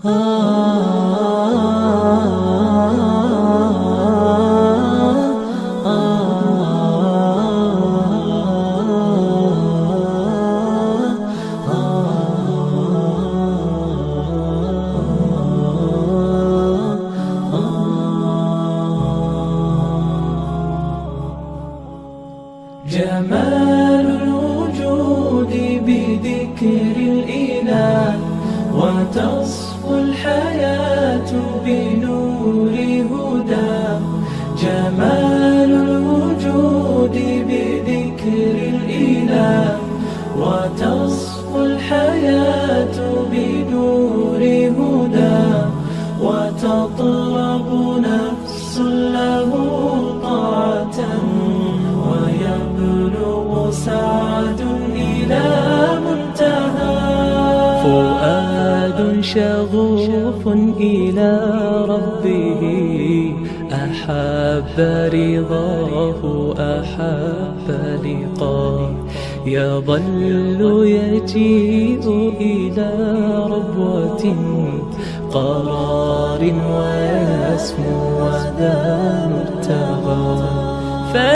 جمال الوجود بذكر الإله، وتصفو الحياة بنور هداه. جمال الوجود بذكر الإله، وتصفو الحياة بنور هداه. وتطلب نفس له طاعة، ويبلغ سعد إلى منتهى. فؤاد شغوف إلى ربه، أحب رضاه أحب لقاه. يظل يجيء إلى ربوة قرار، ويسمو وذا مرتغى.